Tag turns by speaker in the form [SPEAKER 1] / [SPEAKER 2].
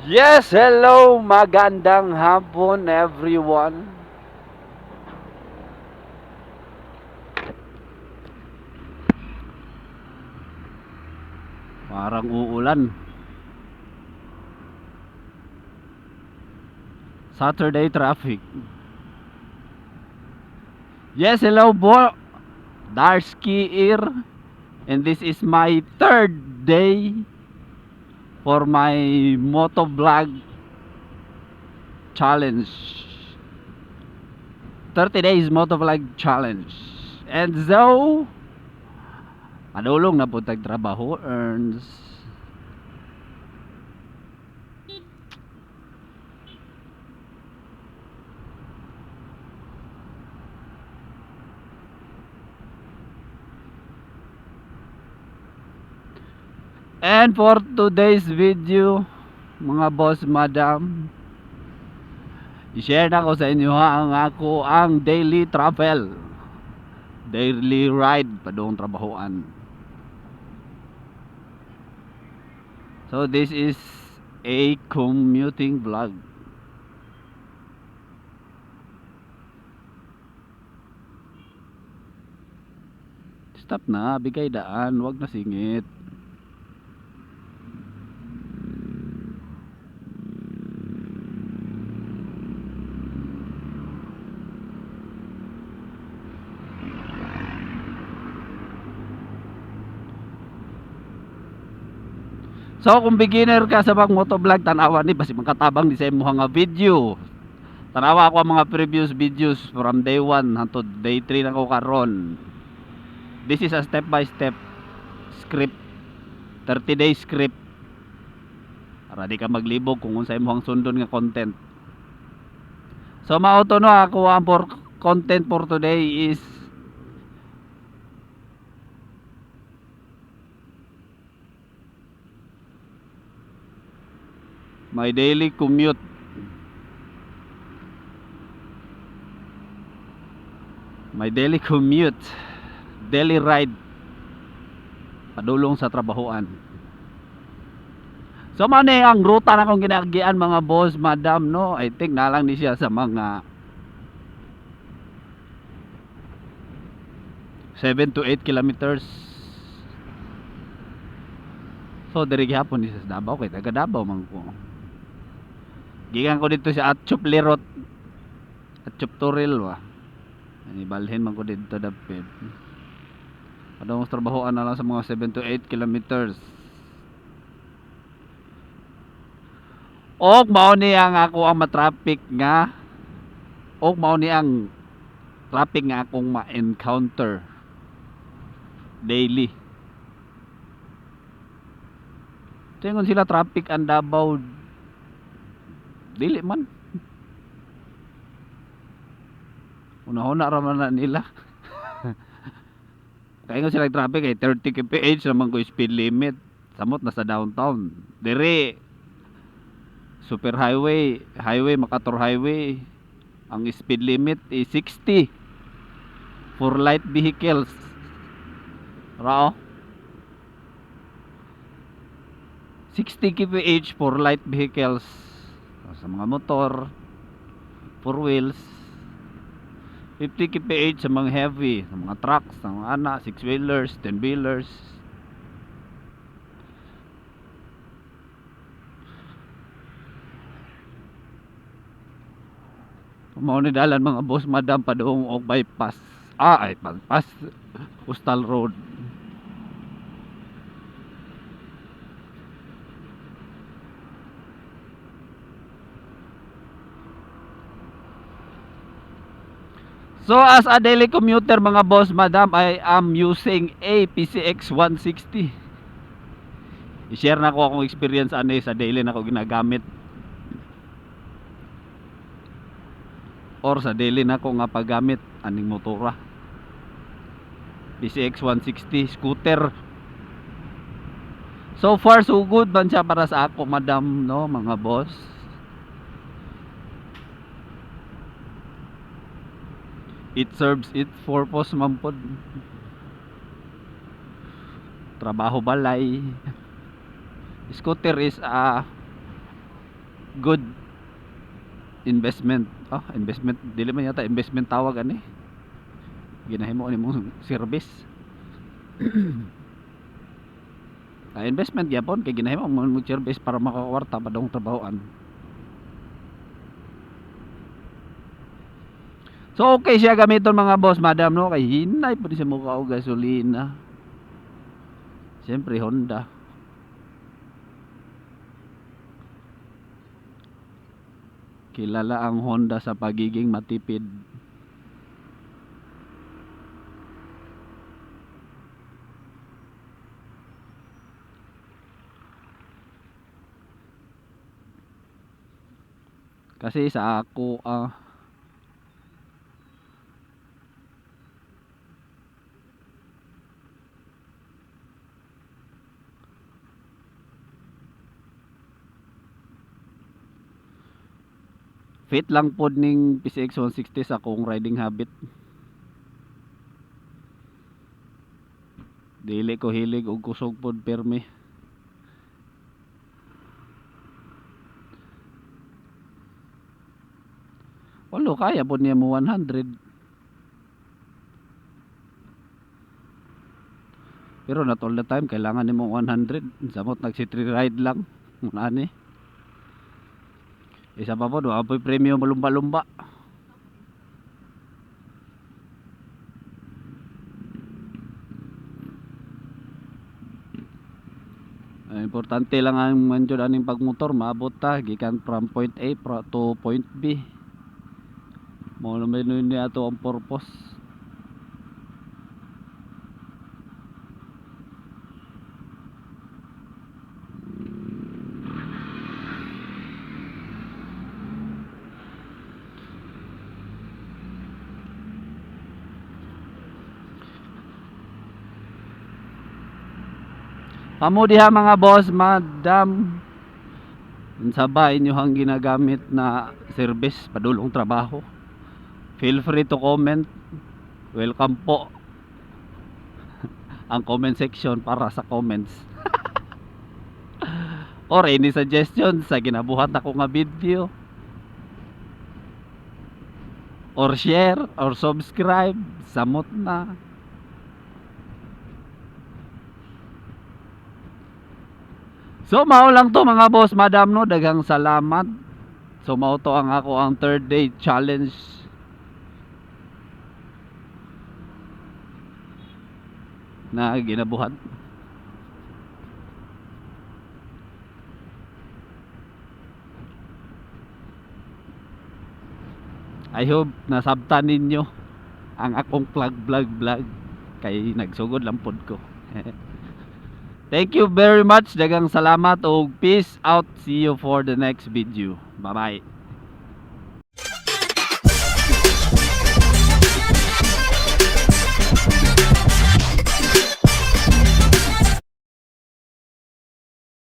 [SPEAKER 1] Yes, hello, magandang hapon everyone. Parang uulan. Saturday traffic. Yes, hello bo. Darsky here. And this is my third day for my motovlog challenge. 30 days motovlog challenge. And so, padulong na po trabaho earns. And for today's video, mga boss, madam, i-share na ko sa inyo ang daily travel, daily ride padung trabahoan. So this is a commuting vlog. Stop na, bigay daan, wag na singit. So kung beginner ka sa pag motovlog, tanawa ni basi makatabang di sa imong nga video. Tanawa ako ang mga previous videos from day 1 hangtod day 3 na ko karon. This is a step by step script, 30 day script para di ka maglibog kung unsa imong sundon nga content. So mauto no ako ang for content for today is my daily commute. My daily commute, daily ride padulong sa trabahoan. So man ang ruta na kong ginagian mga boss, madam, no? I think na lang ni siya sa mga 7 to 8 kilometers. So diri gihapon ni sa Davao, kay taga Davao man ko. Gikan ko dito sa Atchop Lirot, Atchop Turil wa. Ani balhin man ko dito dapit. Padung trabahoan na lang sa mga 7 to 8 kilometers. Og mao ni ang ako ang matraffic nga, og mao ni ang traffic nga akong ma-encounter daily. Tingon sila traffic ang Davao, dili man. Una-una raman na nila. Kaya nga sila traffic ay 30 kph naman ko speed limit. Samot na sa downtown. Dire super highway, Makator highway, ang speed limit is 60 for light vehicles. Rao 60 kph for light vehicles. Sa mga motor, four wheels, 50 kph sa mga heavy, sa mga trucks, sa mga ana, 6 wheelers, 10 wheelers. Mao ni dalan mga boss, madam, padung og bypass. Ay bypass, Coastal Road. So as a daily commuter mga boss, madam, I am using a PCX 160. I-share na ko akong experience ani sa daily na ko ginagamit or sa daily na ko nga paggamit aning motora. PCX 160 scooter. So far so good man siya para sa ako, madam, no mga boss. It serves its purpose man pod. Trabaho balay. Scooter is good investment. Investment dili man yata investment tawag ani. Ginahimo ni mong service. Investment gyapon kay ginahimo mo service para makakwarta pa dong trabahoan. So okay siya gamiton mga boss, madam, no, kay hinay pud siya mukha og gasolina. Siyempre Honda. Kilala ang Honda sa pagiging matipid. Kasi sa ako fit lang pod ning PCX 160 sa akong riding habit. Dili ko hilig og kusog pod perme. Walo kaya pod niya mo 100. Pero not all the time kailangan nimo 100. Samot nag-city ride lang. Muna ni. Isa pa po, apoy premium malumba-lumba. Importante lang ang manjud aning pagmotor, maabot ta gikan from point A to point B. Mao naman ni ato ang purpose. Kamo diha mga boss, madam, sabay inyo hang ginagamit na service padulong trabaho. Feel free to comment. Welcome po. Ang comment section para sa comments. Or any suggestions sa ginabuhat ako nga video. Or share or subscribe, samot na. So mao lang to mga boss, madam, no, daghang salamat. So mao to ang ako ang third day challenge. Na ginabuhat. I hope nasabtan ninyo ang akong vlog kay nagsugod lang pod ko. Thank you very much, daghang salamat og peace out. See you for the next video. Bye bye.